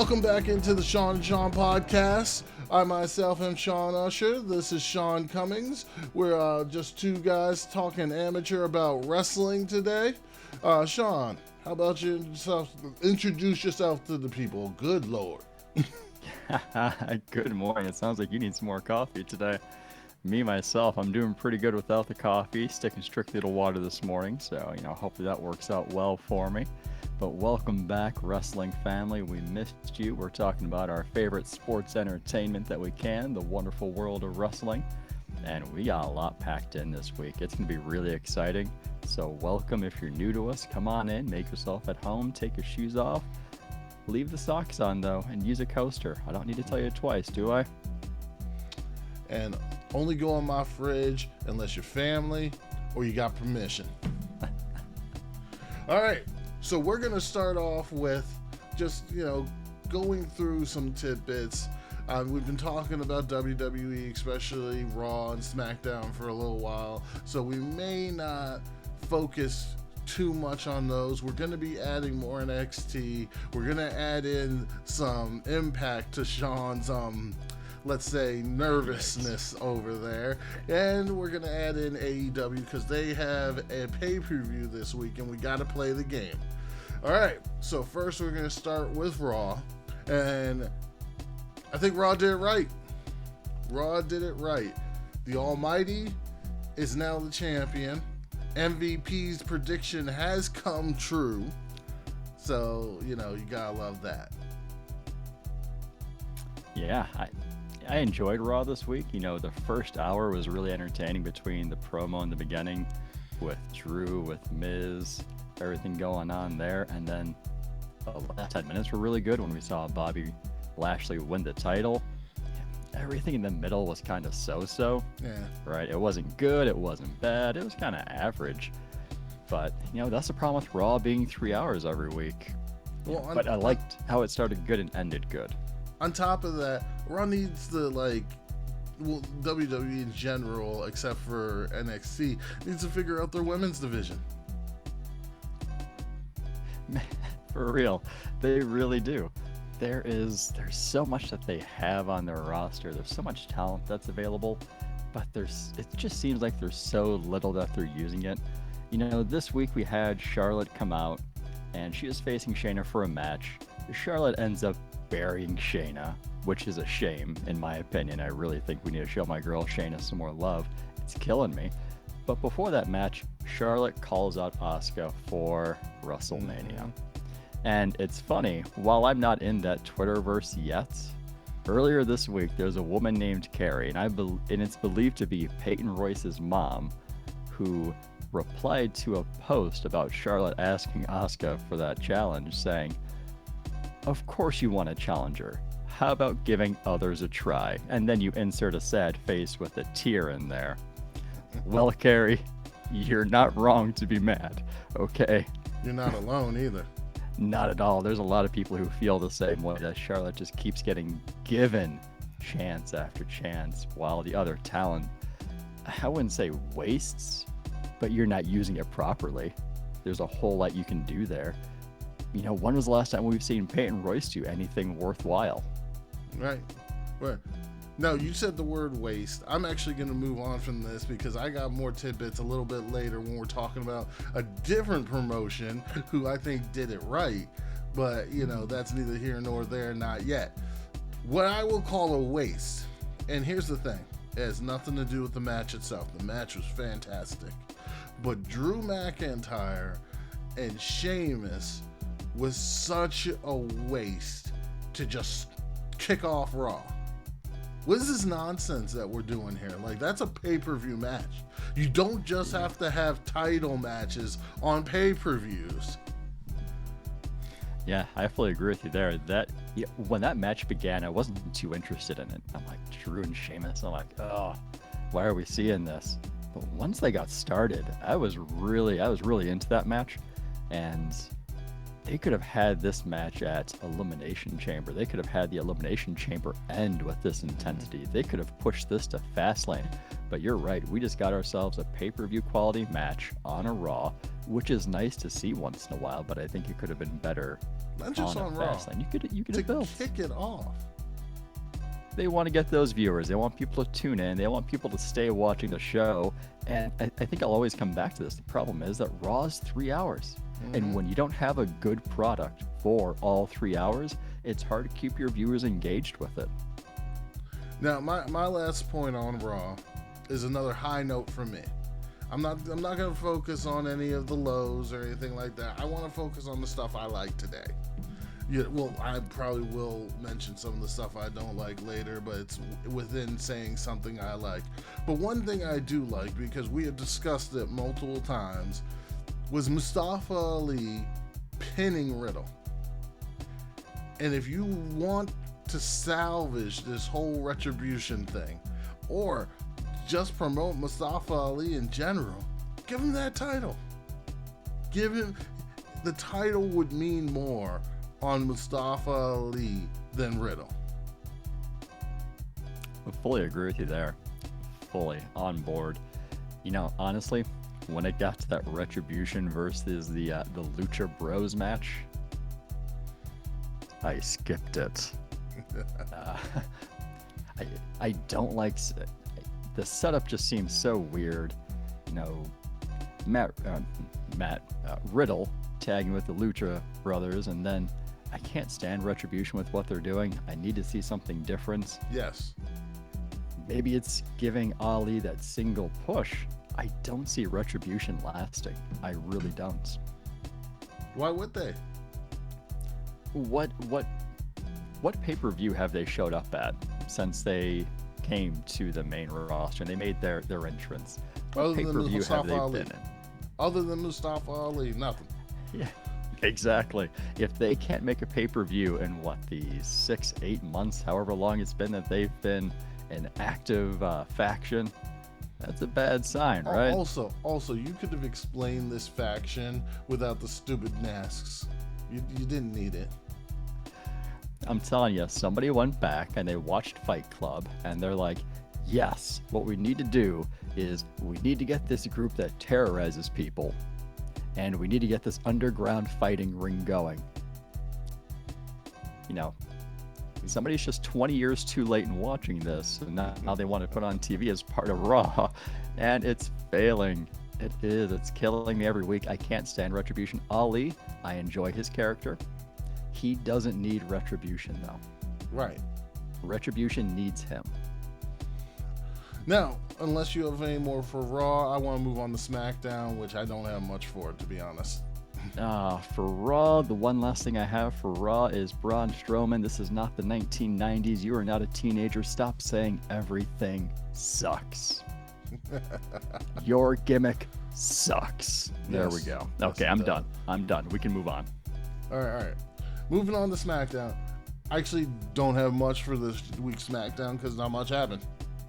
Welcome back into the Sean and Sean podcast. I myself am Sean Usher. This is Sean Cummings. We're just two guys talking amateur about wrestling today. Sean, how about you introduce yourself to the people? Good Lord. Good morning. It sounds like you need some more coffee today. Me, myself, I'm doing pretty good without the coffee, sticking strictly to water this morning. So, hopefully that works out well for me. But welcome back, wrestling family. We missed you. We're talking about our favorite sports entertainment that we can, the wonderful world of wrestling. And we got a lot packed in this week. It's going to be really exciting. So welcome if you're new to us. Come on in, make yourself at home, take your shoes off. Leave the socks on, though, and use a coaster. I don't need to tell you twice, do I? And only go in my fridge unless you're family or you got permission. All right. So we're going to start off with just, going through some tidbits. We've been talking about WWE, especially Raw and Smackdown, for a little while. So we may not focus too much on those. We're going to be adding more NXT. We're going to add in some Impact to Sean's, let's say, nervousness over there. And we're going to add in AEW because they have a pay-per-view this week and we got to play the game. All right, so first we're going to start with Raw. And I think Raw did it right. Raw did it right. The Almighty is now the champion. MVP's prediction has come true. So, you gotta love that. Yeah, I enjoyed Raw this week. The first hour was really entertaining between the promo in the beginning with Drew, with Miz, everything going on there. And then the last 10 minutes were really good when we saw Bobby Lashley win the title. Everything in the middle was kind of so-so. Yeah. Right? It wasn't good. It wasn't bad. It was kind of average. But, that's the problem with Raw being 3 hours every week. Well, but I liked how it started good and ended good. On top of that, Raw needs to, WWE in general, except for NXT, needs to figure out their women's division. For real. They really do. There's so much that they have on their roster. There's so much talent that's available, but it just seems like there's so little that they're using it. This week we had Charlotte come out, and she was facing Shayna for a match. Charlotte ends up burying Shayna, which is a shame, in my opinion. I really think we need to show my girl Shayna some more love. It's killing me. But before that match, Charlotte calls out Asuka for WrestleMania. Mm-hmm. And it's funny, while I'm not in that Twitterverse yet, earlier this week there's a woman named Carrie, and it's believed to be Peyton Royce's mom, who replied to a post about Charlotte asking Asuka for that challenge, saying, "Of course you want a challenger. How about giving others a try?" And then you insert a sad face with a tear in there. Well, Carrie, you're not wrong to be mad, okay? You're not alone either. Not at all. There's a lot of people who feel the same way, that Charlotte just keeps getting given chance after chance, while the other talent, I wouldn't say wastes, but you're not using it properly. There's a whole lot you can do there. When was the last time we've seen Peyton Royce do anything worthwhile? Right. No, you said the word waste. I'm actually going to move on from this because I got more tidbits a little bit later when we're talking about a different promotion who I think did it right. But, that's neither here nor there, not yet. What I will call a waste, and here's the thing, it has nothing to do with the match itself. The match was fantastic. But Drew McIntyre and Sheamus was such a waste to just kick off Raw. What is this nonsense that we're doing here? That's a pay-per-view match. You don't just have to have title matches on pay-per-views. Yeah, I fully agree with you there. When that match began, I wasn't too interested in it. I'm like, Drew and Sheamus. I'm like, oh, why are we seeing this? But once they got started, I was really into that match, and they could have had this match at Elimination Chamber. They could have had the Elimination Chamber end with this intensity. They could have pushed this to Fastlane. But you're right, we just got ourselves a pay-per-view quality match on a Raw, which is nice to see once in a while, but I think it could have been better Not just on Raw. Fastlane. You could To have built. kick it off. They want to get those viewers. They want people to tune in. They want people to stay watching the show. And I think I'll always come back to this. The problem is that Raw is 3 hours. And when you don't have a good product for all 3 hours, it's hard to keep your viewers engaged with it. Now, my last point on Raw is another high note for me. I'm not going to focus on any of the lows or anything like that. I want to focus on the stuff I like today. Yeah, well, I probably will mention some of the stuff I don't like later, but it's within saying something I like. But one thing I do like, because we have discussed it multiple times, was Mustafa Ali pinning Riddle. And if you want to salvage this whole retribution thing, or just promote Mustafa Ali in general, give him that title. Give him, the title would mean more on Mustafa Ali than Riddle. I fully agree with you there. Fully on board. You know, honestly, when it got to that Retribution versus the Lucha Bros match, I skipped it. I don't like the setup. Just seems so weird. You know, Riddle tagging with the Lucha Brothers, and then I can't stand Retribution with what they're doing. I need to see something different. Yes. Maybe it's giving Ali that single push. I don't see Retribution lasting. I really don't. Why would they? What pay-per-view have they showed up at since they came to the main roster and they made their entrance? What pay-per-view have they been in? Other than Mustafa Ali, nothing. Yeah, exactly. If they can't make a pay-per-view in the 6-8 months, however long it's been that they've been an active faction, that's a bad sign, right? Also, you could have explained this faction without the stupid masks. You didn't need it. I'm telling you, somebody went back and they watched Fight Club and they're like, yes, what we need to do is we need to get this group that terrorizes people and we need to get this underground fighting ring going. You know, somebody's just 20 years too late in watching this, and now they want to put on TV as part of Raw, and it's failing. It is. It's killing me every week. I can't stand Retribution. Ali, I enjoy his character. He doesn't need Retribution, though. Right. Retribution needs him. Now, unless you have any more for Raw, I want to move on to Smackdown, which I don't have much for, to be honest. For Raw, the one last thing I have for Raw is Braun Strowman. This is not the 1990s. You are not a teenager. Stop saying everything sucks. Your gimmick sucks. There Yes. we go. Yes, Okay, it I'm does. done. I'm done. We can move on. All right. Moving on to SmackDown. I actually don't have much for this week's SmackDown because not much happened.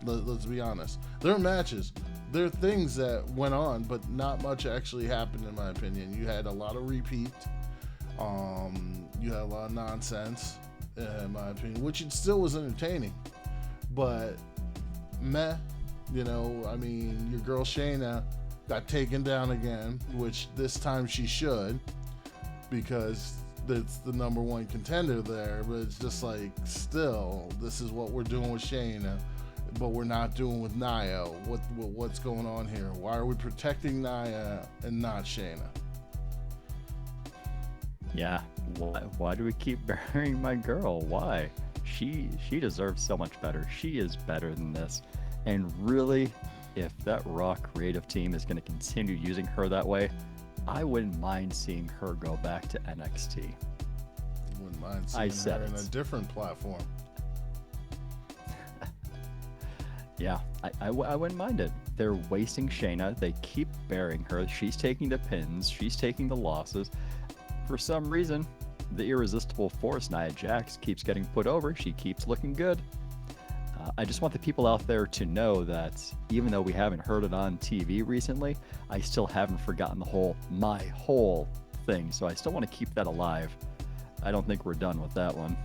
Let's be honest. There are matches. There are things that went on, but not much actually happened, in my opinion. You had a lot of repeat. You had a lot of nonsense, in my opinion, which it still was entertaining. But, meh. You know, I mean, your girl Shayna got taken down again, which this time she should, because it's the number one contender there. But it's just like, still, this is what we're doing with Shayna, but we're not doing with Nia. What's going on here? Why are we protecting Nia and not Shayna? Yeah. Why do we keep burying my girl? Why? She deserves so much better. She is better than this. And really, if that Raw creative team is going to continue using her that way, I wouldn't mind seeing her go back to NXT. Wouldn't mind I seeing said her in it. a different platform. Yeah, I wouldn't mind it. They're wasting Shayna. They keep burying her. She's taking the pins. She's taking the losses. For some reason, the irresistible force, Nia Jax, keeps getting put over. She keeps looking good. I just want the people out there to know that even though we haven't heard it on TV recently, I still haven't forgotten my whole thing, so I still want to keep that alive. I don't think we're done with that one.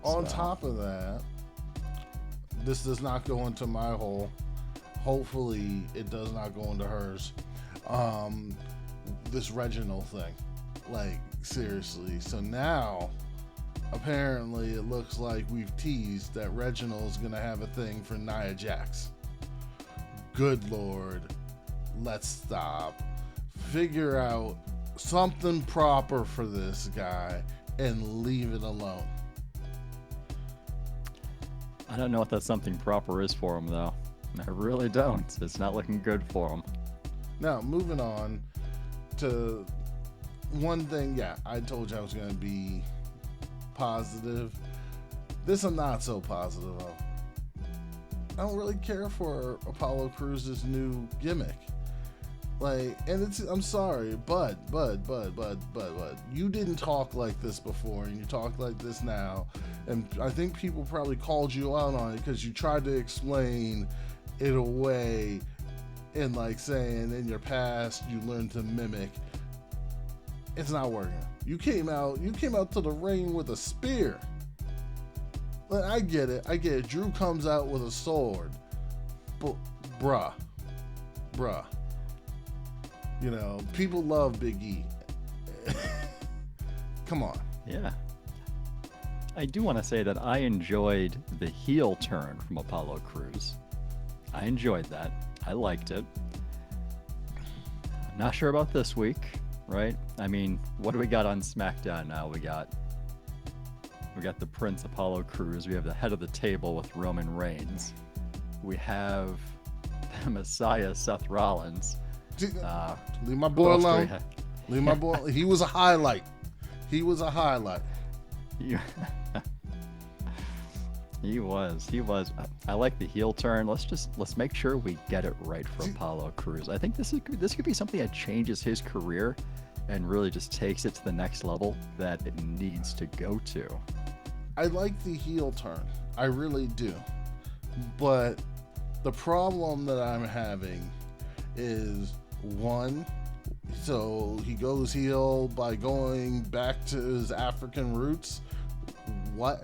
On top of that, this does not go into my hole. Hopefully, it does not go into hers. This Reginald thing. Like, seriously. So now, apparently, it looks like we've teased that Reginald's going to have a thing for Nia Jax. Good Lord. Let's stop. Figure out something proper for this guy and leave it alone. I don't know what that something proper is for him, though. I really don't. It's not looking good for him. Now, moving on to one thing. Yeah, I told you I was going to be positive. This I'm not so positive of. I don't really care for Apollo Crews' new gimmick. Like, and I'm sorry, but you didn't talk like this before, and you talk like this now, and I think people probably called you out on it because you tried to explain it away, and like saying in your past you learned to mimic. It's not working. You came out to the ring with a spear. Like, I get it. Drew comes out with a sword, but bruh. You know, people love Big E. Come on. Yeah. I do want to say that I enjoyed the heel turn from Apollo Crews. I enjoyed that. I liked it. Not sure about this week, right? I mean, what do we got on SmackDown now? We got the Prince Apollo Crews. We have the head of the table with Roman Reigns. We have the Messiah Seth Rollins. Leave my boy alone. Leave my boy. He was a highlight. He was. I like the heel turn. Let's make sure we get it right for Apollo Crews. I think this could be something that changes his career and really just takes it to the next level that it needs to go to. I like the heel turn. I really do. But the problem that I'm having is, one, so he goes heel by going back to his African roots. What?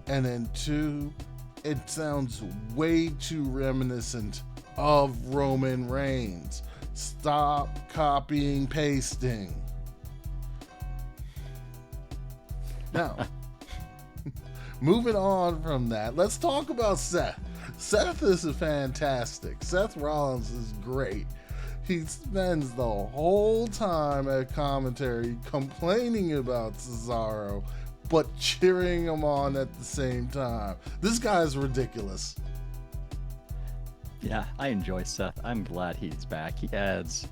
And then two, it sounds way too reminiscent of Roman Reigns. Stop copying, pasting. Now, moving on from that, let's talk about Seth. Seth is fantastic. Seth Rollins is great. He spends the whole time at commentary complaining about Cesaro, but cheering him on at the same time. This guy is ridiculous. Yeah, I enjoy Seth. I'm glad he's back. He adds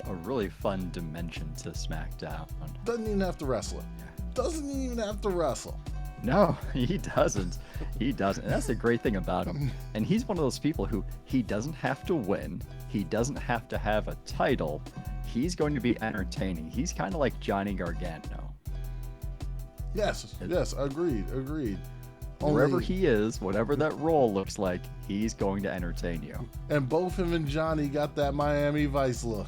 a really fun dimension to SmackDown. Doesn't even have to wrestle. No, he doesn't. And that's the great thing about him. And he's one of those people who he doesn't have to win. He doesn't have to have a title. He's going to be entertaining. He's kind of like Johnny Gargano. Yes, agreed. Wherever he is, whatever that role looks like, he's going to entertain you. And both him and Johnny got that Miami Vice look.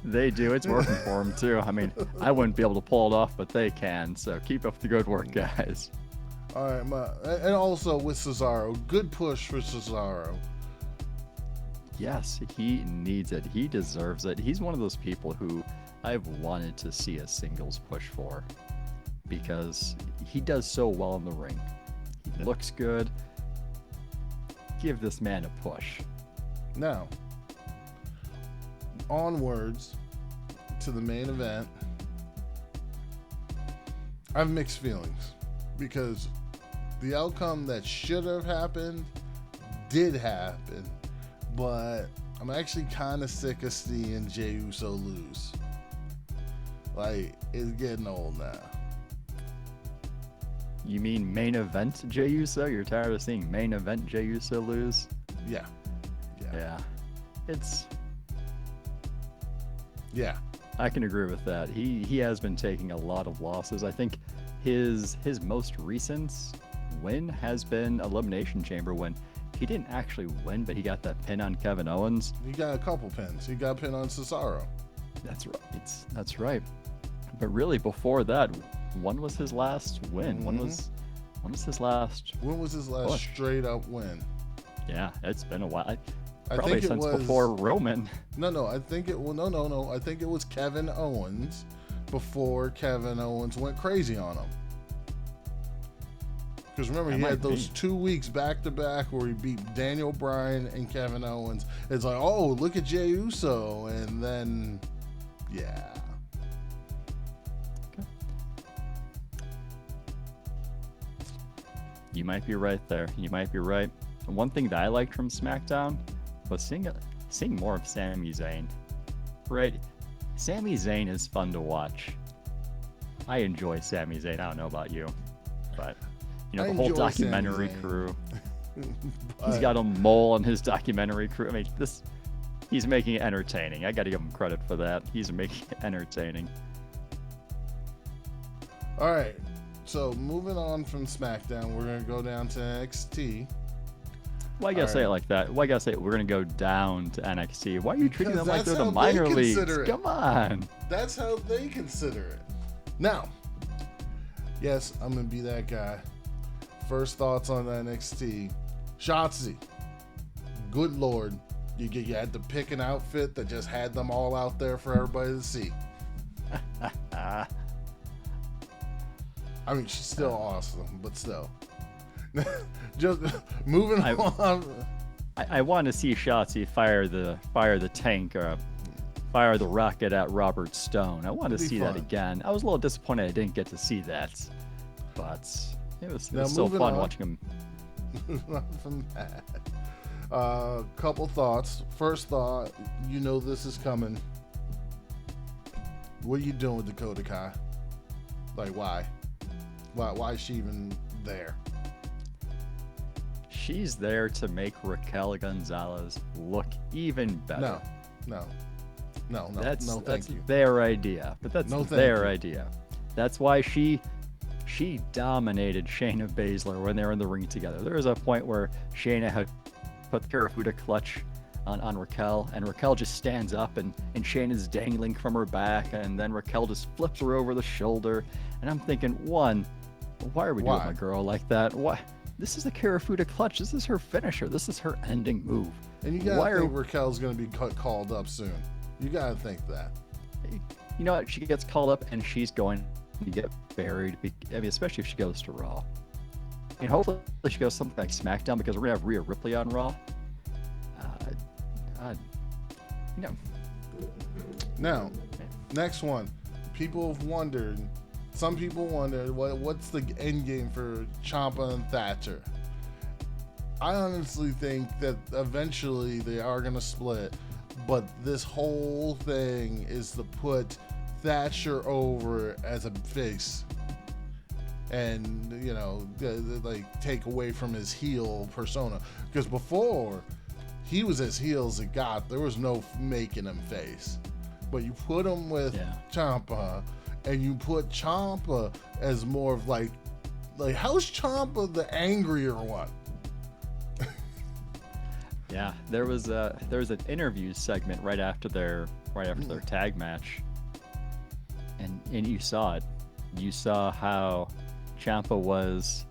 They do. It's working for them, too. I mean, I wouldn't be able to pull it off, but they can. So keep up the good work, guys. All right, and also with Cesaro, good push for Cesaro. Yes, he needs it. He deserves it. He's one of those people who I've wanted to see a singles push for because he does so well in the ring. He looks good. Give this man a push. Now, onwards to the main event. I have mixed feelings because the outcome that should have happened did happen, but I'm actually kind of sick of seeing Jey Uso lose. Like, it's getting old now. You mean main event Jey Uso? You're tired of seeing main event Jey Uso lose? Yeah. Yeah. I can agree with that. He has been taking a lot of losses. I think his most recent win has been Elimination Chamber when he didn't actually win, but he got that pin on Kevin Owens. He got a couple pins. He got a pin on Cesaro. That's right. That's right. But really, before that, when was his last win? When was his last? When was his last straight up win? Yeah, it's been a while. I Probably think it since was before Roman. No. I think it. Well, no. I think it was Kevin Owens before Kevin Owens went crazy on him. Because remember, he had those 2 weeks back to back where he beat Daniel Bryan and Kevin Owens. It's like, oh, look at Jey Uso, and then, yeah. Okay. You might be right there. You might be right. And one thing that I liked from SmackDown was seeing more of Sami Zayn. Right? Sami Zayn is fun to watch. I enjoy Sami Zayn. I don't know about you, but the whole documentary crew. He's got a mole on his documentary crew. I mean, he's making it entertaining. I got to give him credit for that. He's making it entertaining. All right. So moving on from SmackDown, we're gonna go down to NXT. Why you gotta say it like that? Why you gotta say we're gonna go down to NXT? Why are you treating them like they're the minor leagues? Come on. That's how they consider it. Now, yes, I'm gonna be that guy. First thoughts on NXT. Shotzi. Good Lord. You had to pick an outfit that just had them all out there for everybody to see. I mean, she's still awesome, but still. Just moving on. I want to see Shotzi fire the tank or fire the rocket at Robert Stone. I want to see that again. I was a little disappointed I didn't get to see that, but it was so fun watching him. From that, couple thoughts. First thought, this is coming. What are you doing with Dakota Kai? Like, why? Why is she even there? She's there to make Raquel Gonzalez look even better. No. That's thank you. Their idea, but that's their idea. That's why she dominated Shayna Baszler when they were in the ring together. There was a point where Shayna had put the Karafuda clutch on Raquel, and Raquel just stands up, and Shayna's dangling from her back, and then Raquel just flips her over the shoulder. And I'm thinking, one, why are we doing my girl like that? Why? This is the Karafuda clutch. This is her finisher. This is her ending move. And you gotta think Raquel's gonna be called up soon. You gotta think that. You know what? She gets called up, and she's going to get buried. I mean, especially if she goes to Raw. I mean, hopefully she goes something like SmackDown, because we're gonna have Rhea Ripley on Raw. Now, next one. Some people wondered what's the end game for Champa and Thatcher. I honestly think that eventually they are going to split, but this whole thing is to put Thatcher over as a face and, like take away from his heel persona. Because before, he was as heel as it got. There was no making him face. But you put him with Champa, and you put Champa as more of like how's Champa the angrier one? Yeah, there was an interview segment right after their tag match, and you saw it. You saw how Champa was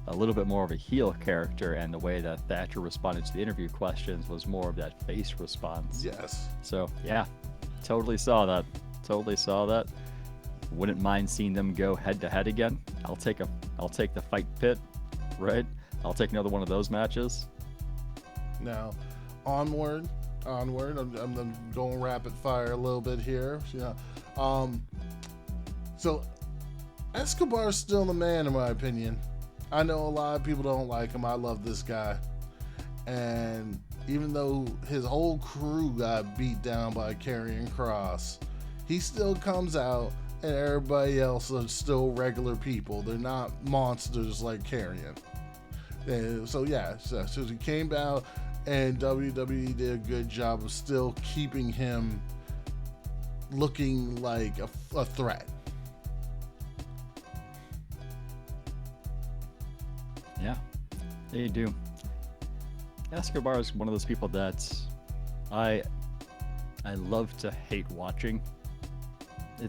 a little bit more of a heel character, and the way that Thatcher responded to the interview questions was more of that face response. Yes. So yeah, totally saw that. Wouldn't mind seeing them go head to head again. I'll take the fight pit, right? I'll take another one of those matches. Now, onward. I'm going rapid fire a little bit here. So Escobar's still the man in my opinion. I know a lot of people don't like him. I love this guy, and even though his whole crew got beat down by Karrion Kross, he still comes out. And everybody else are still regular people. They're not monsters like Karrion. So he came out, and WWE did a good job of still keeping him looking like a threat. Yeah, they do. Escobar is one of those people that I I love to hate watching.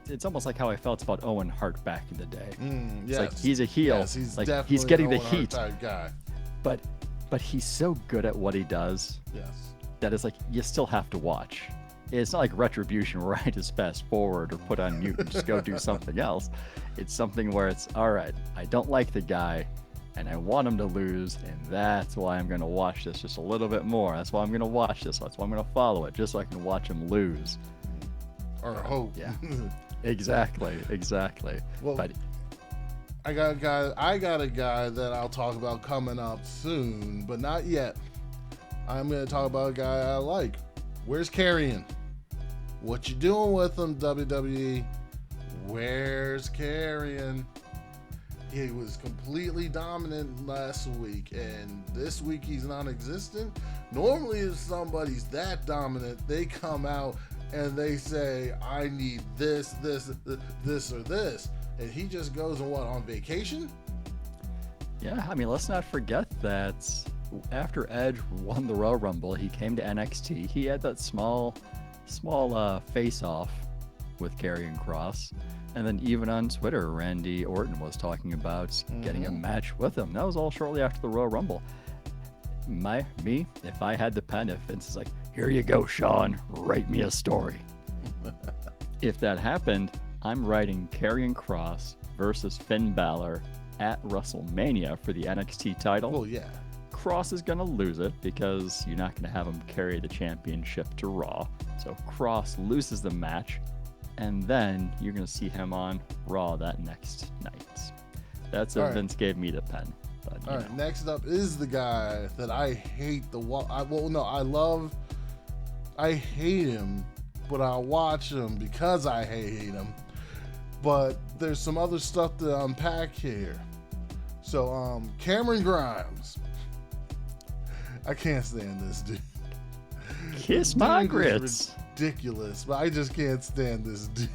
It's almost like how I felt about Owen Hart back in the day. It's Yes. like he's a heel. Yes, he's like definitely he's getting the an Owen Hart heat, type guy. but he's so good at what he does Yes. that it's like you still have to watch. It's not like Retribution where I just fast forward or put on mute and just go do something else. It's something where it's all right. I don't like the guy, and I want him to lose, and that's why I'm going to watch this just a little bit more. That's why I'm going to watch this. That's why I'm going to follow it, just so I can watch him lose. Or hope. Yeah, exactly. Well, But I got a guy that I'll talk about coming up soon, but not yet. I'm going to talk about a guy I like. Where's Karrion? What you doing with him, WWE? Where's Karrion? He was completely dominant last week, and this week he's non-existent. Normally, if somebody's that dominant, they come out and they say, I need this, or this. And he just goes on vacation? yeah, I mean, let's not forget that after Edge won the Royal Rumble, he came to NXT. He had that small face-off with Karrion Kross. And then even on Twitter, Randy Orton was talking about getting a match with him. That was all shortly after the Royal Rumble. If I had the pen, if Vince is like, here you go, Sean, write me a story. If that happened, I'm writing Karrion Kross versus Finn Balor at WrestleMania for the NXT title. Well, yeah. Kross is going to lose it because you're not going to have him carry the championship to Raw. So Kross loses the match, and then you're going to see him on Raw that next night. That's what Vince gave me the pen. But, all right, next up is the guy that I hate I hate him, but I'll watch him because I hate him. But there's some other stuff to unpack here. So, Cameron Grimes. I can't stand this dude. Kiss my grits. Ridiculous, but I just can't stand this dude.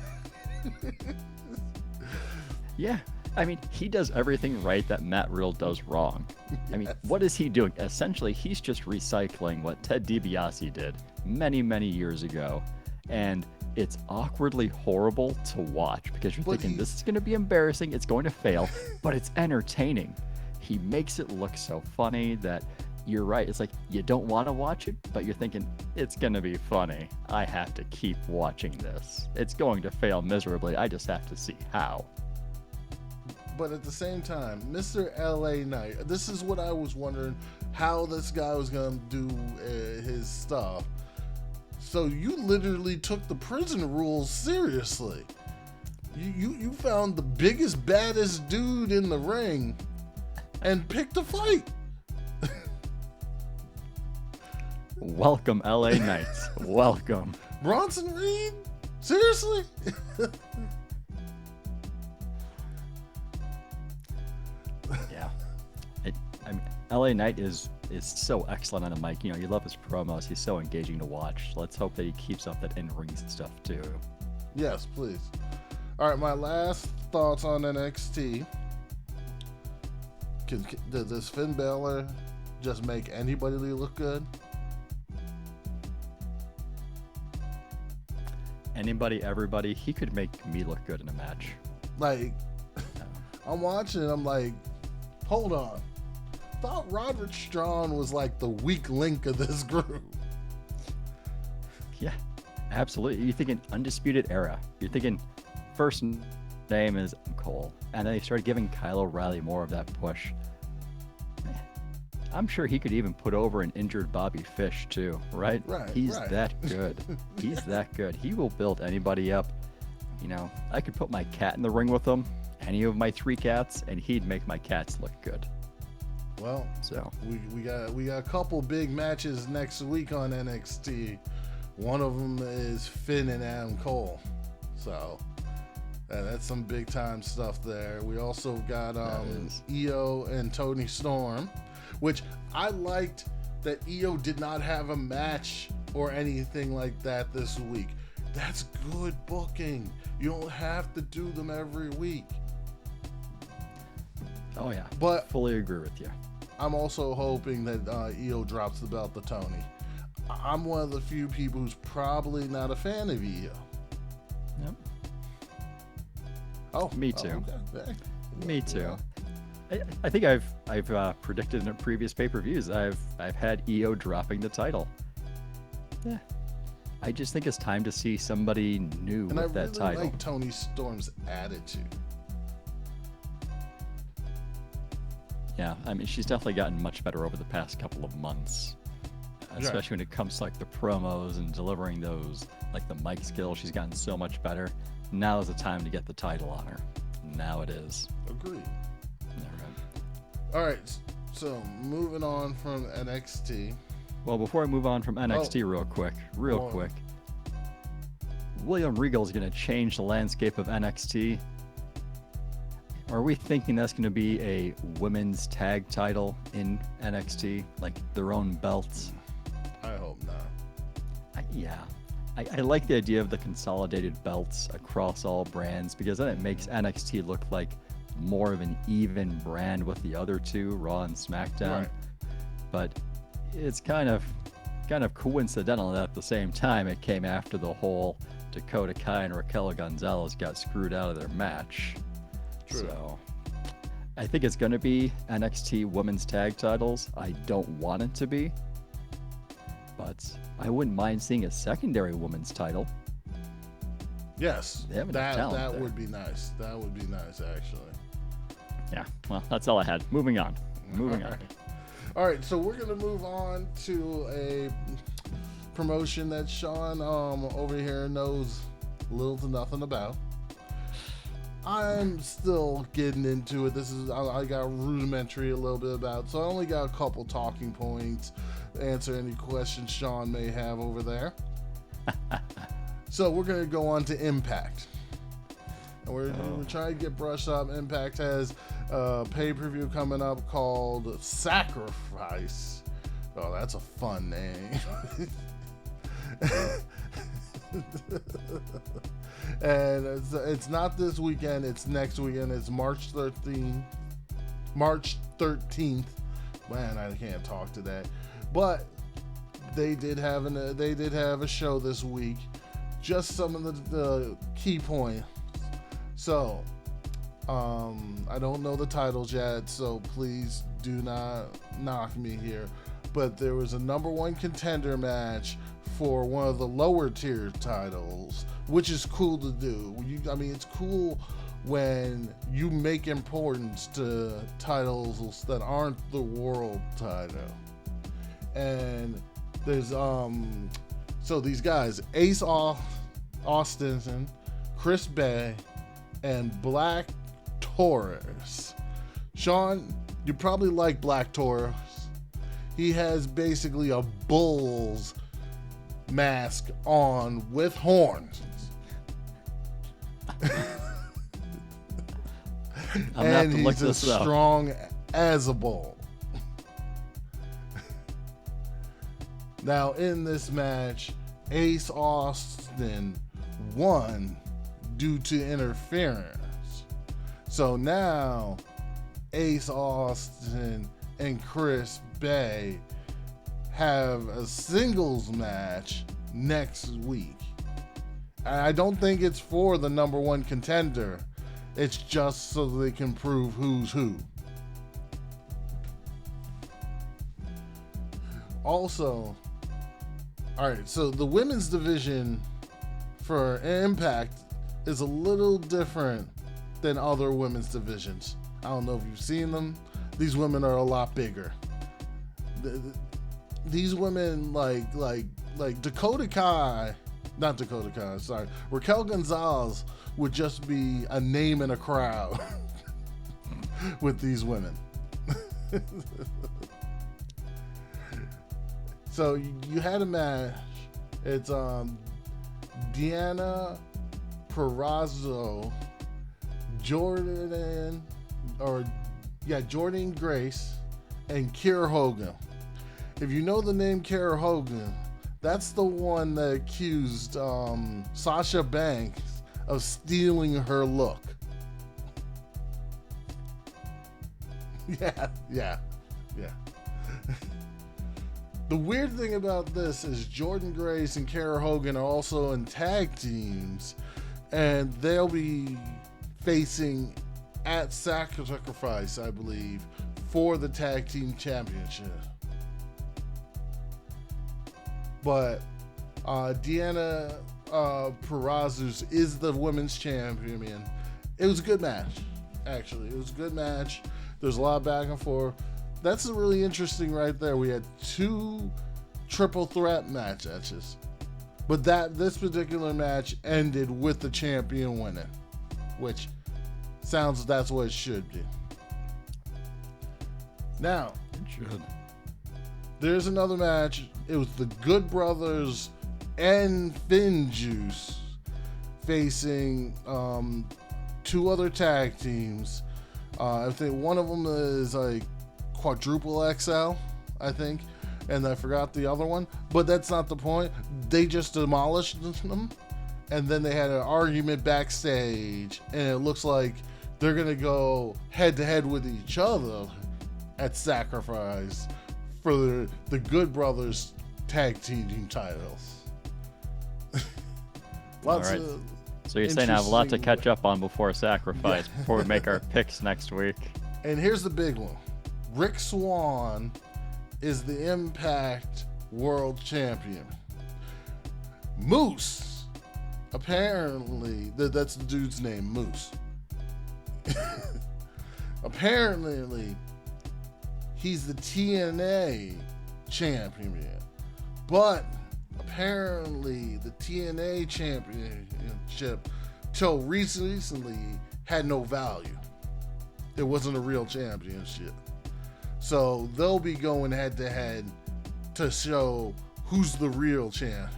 Yeah, I mean, he does everything right that Matt Riddle does wrong. I mean, what is he doing? Essentially, he's just recycling what Ted DiBiase did many, many years ago. And it's awkwardly horrible to watch because you're thinking, this is going to be embarrassing, it's going to fail, but it's entertaining. He makes it look so funny that you're right. It's like you don't want to watch it, but you're thinking, it's going to be funny. I have to keep watching this. It's going to fail miserably. I just have to see how. But at the same time, Mr. LA Knight, this is what I was wondering, how this guy was going to do his stuff. So you literally took the prison rules seriously. You found the biggest, baddest dude in the ring and picked a fight. Welcome, LA Knights. Welcome. Bronson Reed? Seriously? Yeah. I mean, LA Knight is so excellent on the mic. You know, you love his promos. He's so engaging to watch. Let's hope that he keeps up that in-ring stuff too. Yes, please. All right, my last thoughts on NXT. Does Finn Balor just make anybody look good? Anybody, everybody, he could make me look good in a match. Like, I'm watching, I'm like, hold on. Thought Roderick Strong was like the weak link of this group. Yeah, absolutely. You're thinking Undisputed Era. You're thinking first name is Cole. And then they started giving Kyle O'Reilly more of that push. I'm sure he could even put over an injured Bobby Fish too, right? He's that good. He's that good. He will build anybody up. You know, I could put my cat in the ring with him, any of my 3 cats, and he'd make my cats look good. Well, so we got a couple big matches next week on NXT. One of them is Finn and Adam Cole. So that's some big time stuff there. We also got Io and Tony Storm, which I liked that Io did not have a match or anything like that this week. That's good booking. You don't have to do them every week. Oh yeah, but fully agree with you. I'm also hoping that Io drops the belt to Tony. I'm one of the few people who's probably not a fan of Io. Yep. Oh, Me too. Okay. Me too. I think I've predicted in previous pay-per-views I've had Io dropping the title. Yeah. I just think it's time to see somebody new And with I that really title. like Tony Storm's attitude. Yeah, I mean, she's definitely gotten much better over the past couple of months, especially when it comes to like the promos and delivering those, like the mic skills. She's gotten so much better. Now is the time to get the title on her. Now it is. Agreed. All right. All right, so moving on from NXT. Well, before I move on from NXT real quick, William Regal's going to change the landscape of NXT. Are we thinking that's going to be a women's tag title in NXT, like their own belts? I hope not. I like the idea of the consolidated belts across all brands because then it makes NXT look like more of an even brand with the other two, Raw and SmackDown. Right. But it's kind of coincidental that at the same time it came after the whole Dakota Kai and Raquel Gonzalez got screwed out of their match. True. So I think it's going to be NXT women's tag titles. I don't want it to be, but I wouldn't mind seeing a secondary women's title. Yes, They have enough talent that there. would be nice. That would be nice, actually. Yeah, well, that's all I had. Moving on. All right, so we're gonna move on to a promotion that Sean over here knows little to nothing about. I'm still getting into it. I got rudimentary a little bit about, so I only got a couple talking points. Answer any questions Sean may have over there. So we're gonna go on to Impact. And we're trying to get brushed up. Impact has a pay-per-view coming up called Sacrifice. Oh, that's a fun name. And it's not this weekend, it's next weekend. It's March 13th. Man, I can't talk today. But they did have a show this week. Just some of the key points. So, I don't know the titles yet, so please do not knock me here. But there was a number one contender match for one of the lower tier titles, which is cool to do. It's cool when you make importance to titles that aren't the world title. And there's so these guys, Ace Austin, Chris Bay, and Black Taurus. Sean, you probably like Black Taurus. He has basically a bull's mask on with horns. And he's as strong as a bull. Now, in this match, Ace Austin won due to interference. So now, Ace Austin and Chris Bay have a singles match next week. And I don't think it's for the number one contender. It's just so they can prove who's who. Also, alright, so the women's division for Impact is a little different than other women's divisions. I don't know if you've seen them. These women are a lot bigger. These women like Dakota Kai, not Dakota Kai, sorry, Raquel Gonzalez would just be a name in a crowd with these women. So you had a match. It's Deanna Purrazzo, Jordan Grace, and Kiera Hogan. If you know the name Kiera Hogan, that's the one that accused Sasha Banks of stealing her look. Yeah. Yeah. The weird thing about this is Jordynne Grace and Kara Hogan are also in tag teams, and they'll be facing at Sacrifice, I believe, for the tag team championship. But Deanna Purrazzo is the women's champion. It was a good match, actually. It was a good match. There's a lot of back and forth. That's really interesting right there. We had 2 triple threat matches. But this particular match ended with the champion winning, which sounds that's what it should be. Now, there's another match. It was the Good Brothers and Finjuice facing 2 other tag teams. I think one of them is like quadruple XL, I think, and I forgot the other one, but that's not the point. They just demolished them, and then they had an argument backstage, and it looks like they're gonna go head to head with each other at Sacrifice for the Good Brothers tag team titles. Lots All right. of So you're saying I have a lot to catch up on before Sacrifice, before we make our picks next week. And here's the big one. Rick Swann is the Impact World Champion. Moose, apparently, that's the dude's name, Moose. Apparently, he's the TNA champion. But apparently, the TNA championship till recently had no value. It wasn't a real championship. So they'll be going head to head to show who's the real champ.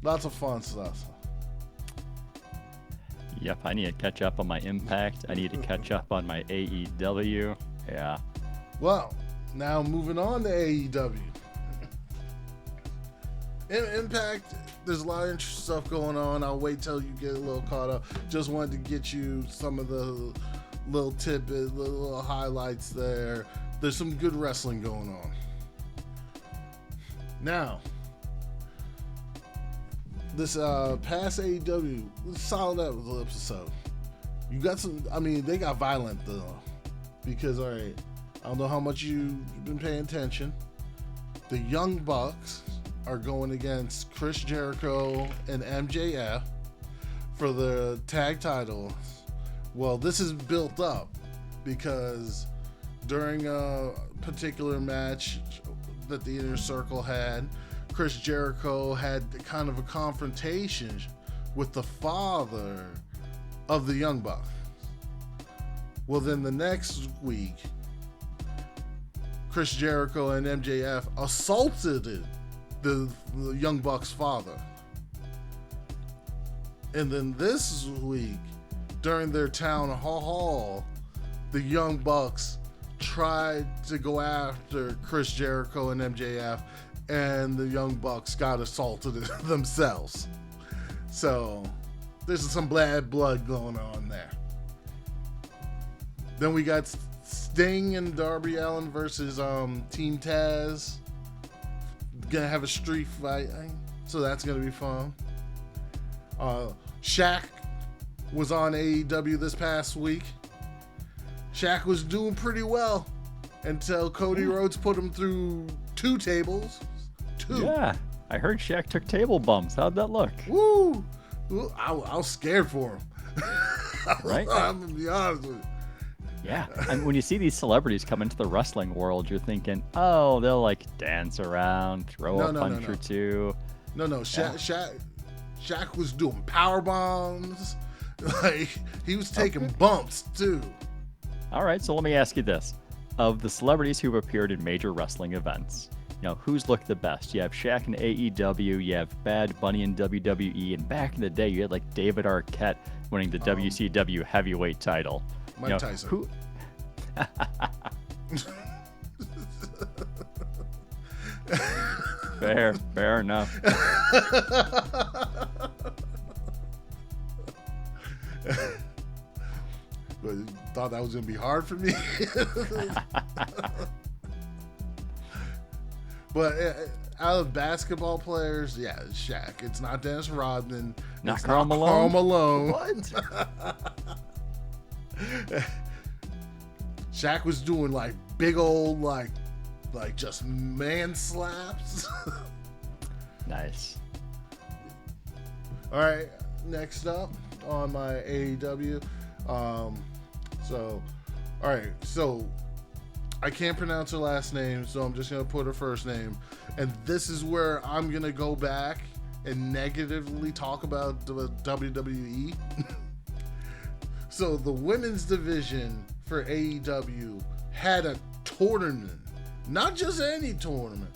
Lots of fun stuff. Yep, I need to catch up on my Impact. I need to catch up on my AEW. Yeah. Well, now moving on to AEW. Impact, there's a lot of interesting stuff going on. I'll wait till you get a little caught up. Just wanted to get you some of the little tidbits, little highlights there. There's some good wrestling going on. Now, this past AEW, solid episode. You got some, I mean, they got violent though. Because, all right, I don't know how much you've been paying attention. The Young Bucks are going against Chris Jericho and MJF for the tag titles. Well, this is built up because during a particular match that the Inner Circle had, Chris Jericho had kind of a confrontation with the father of the Young Bucks. Well, then the next week, Chris Jericho and MJF assaulted the Young Bucks' father. And then this week, during their town hall, the Young Bucks tried to go after Chris Jericho and MJF, and the Young Bucks got assaulted themselves. So there's some bad blood going on there. Then we got Sting and Darby Allin versus Team Tazz. Gonna have a street fight, so that's gonna be fun. Shaq was on AEW this past week. Shaq was doing pretty well until Cody Rhodes put him through 2 tables. 2. Yeah, I heard Shaq took table bumps. How'd that look? Woo! I was scared for him. Right? I'm gonna be honest with you. Yeah, and when you see these celebrities come into the wrestling world, you're thinking, oh, they'll like dance around, throw a punch or two. No, Shaq was doing power bombs. Like, he was taking bumps too. All right, so let me ask you this. Of the celebrities who've appeared in major wrestling events, you know, who's looked the best? You have Shaq in AEW, you have Bad Bunny in WWE, and back in the day, you had like David Arquette winning the WCW heavyweight title. Mike Tyson. Who... Fair enough. thought that was going to be hard for me. But out of basketball players, yeah, it's Shaq. It's not Dennis Rodman. Not Karl Malone. Karl Malone. What? Shaq was doing like big old like just man slaps. Nice. All right, next up on my AEW. So I can't pronounce her last name, so I'm just gonna put her first name. And this is where I'm gonna go back and negatively talk about the WWE. So the women's division for AEW had a tournament, not just any tournament.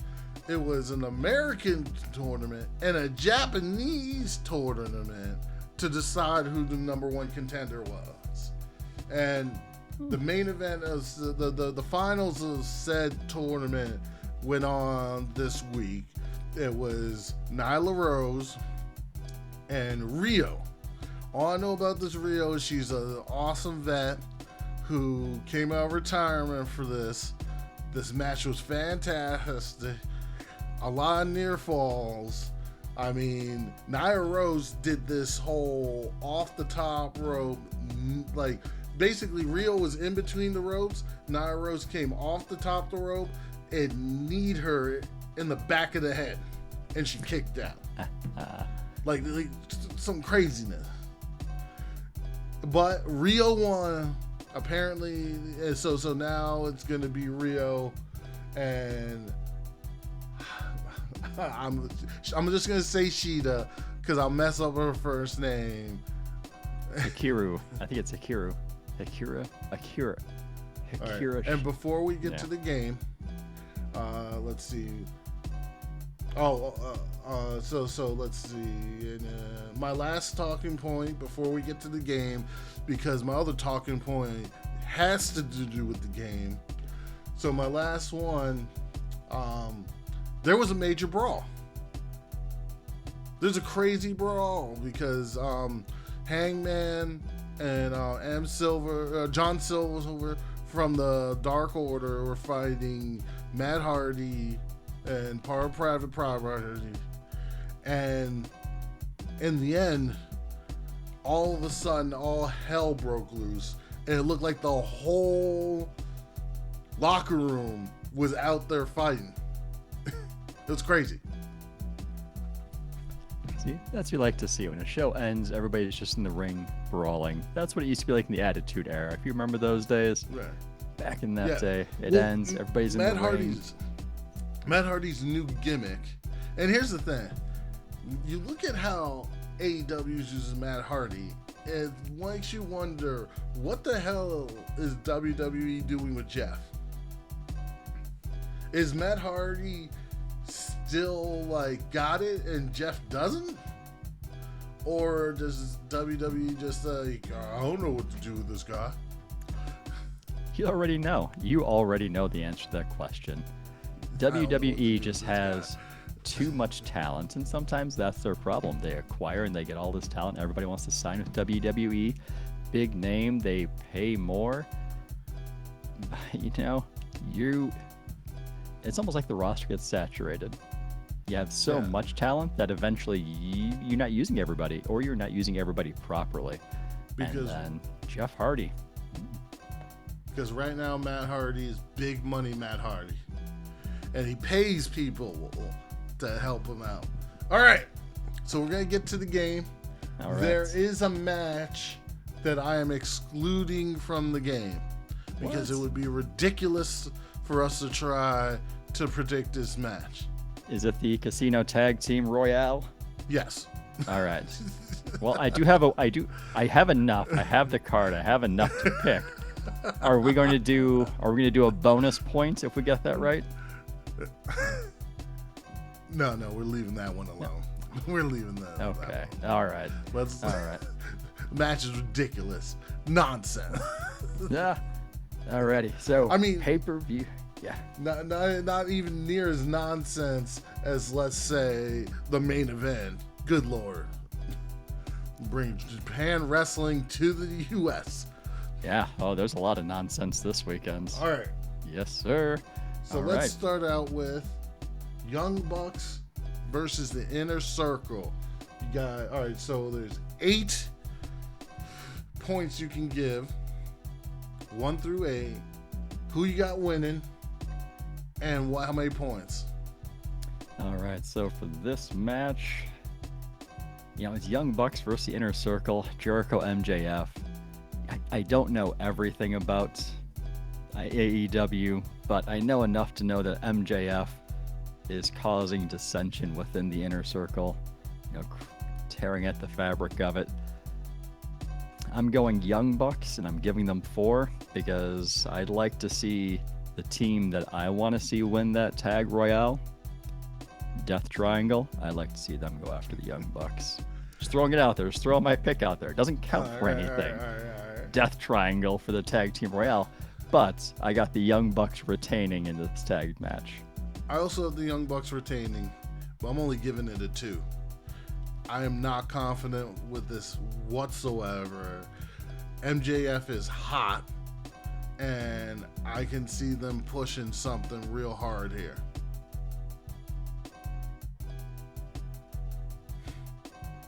It was an American tournament and a Japanese tournament to decide who the number one contender was. And the main event of the finals of said tournament went on this week. It was Nyla Rose and Rio. All I know about this Rio is she's an awesome vet who came out of retirement for this. This match was fantastic. A lot of near falls. I mean, Nyla Rose did this whole off the top rope, like basically Rio was in between the ropes. Nyla Rose came off the top of the rope and kneed her in the back of the head, and she kicked out. like some craziness. But Rio won, apparently. So now it's gonna be Rio, and I'm just gonna say Shida because I'll mess up her first name. Hikiru. I think it's Hikiru. Akira. Right. And before we get to the game, let's see. So let's see. My last talking point before we get to the game, because my other talking point has to do with the game. So my last one, there was a major brawl. There's a crazy brawl because Hangman and John Silver from the Dark Order were fighting Matt Hardy and Private Property, and in the end, all of a sudden, all hell broke loose, and it looked like the whole locker room was out there fighting. It was crazy. See, that's what you like to see. When a show ends, everybody's just in the ring brawling. That's what it used to be like in the Attitude Era. If you remember those days, Right. Back in that day, it ends, everybody's in the ring. Matt Hardy's new gimmick, and here's the thing: you look at how AEW uses Matt Hardy, it makes you wonder what the hell is WWE doing with Jeff? Is Matt Hardy still like got it and Jeff doesn't? Or does WWE just like, I don't know what to do with this guy? You already know. You already know the answer to that question. WWE just has too much talent, and sometimes that's their problem. They acquire and they get all this talent. Everybody wants to sign with WWE. Big name, they pay more. It's almost like the roster gets saturated. You have so much talent that eventually you're not using everybody, or you're not using everybody properly. And then Jeff Hardy. Because right now Matt Hardy is big money Matt Hardy. And he pays people to help him out. All right. So we're going to get to the game. All right. There is a match that I am excluding from the game. Because it would be ridiculous for us to try to predict this match. Is it the Casino Tag Team Royale? Yes. All right. Well, I have enough. I have the card. I have enough to pick. Are we going to do a bonus point if we get that right? No, we're leaving that one alone. No. We're leaving that. Okay. All right. All right. The match is ridiculous. Nonsense. Yeah. Alrighty. So I mean, pay-per-view. Yeah. Not even near as nonsense as, let's say, the main event. Good Lord. Bring Japan wrestling to the U.S. Yeah. Oh, there's a lot of nonsense this weekend. All right. Yes, sir. So All let's right. start out with Young Bucks versus the Inner Circle. You got, all right, so there's 8 points you can give, 1 through 8. Who you got winning, and how many points? All right. So for this match, it's Young Bucks versus the Inner Circle, Jericho, MJF. I don't know everything about AEW, but I know enough to know that MJF is causing dissension within the Inner Circle, tearing at the fabric of it. I'm going Young Bucks, and I'm giving them 4 because I'd like to see the team that I want to see win that tag royale, Death Triangle. I'd like to see them go after the Young Bucks. Just throwing it out there. Just throwing my pick out there. It doesn't count for anything. All right. Death Triangle for the tag team royale. But I got the Young Bucks retaining in this tag match. I also have the Young Bucks retaining, but I'm only giving it a 2. I am not confident with this whatsoever. MJF is hot, and I can see them pushing something real hard here.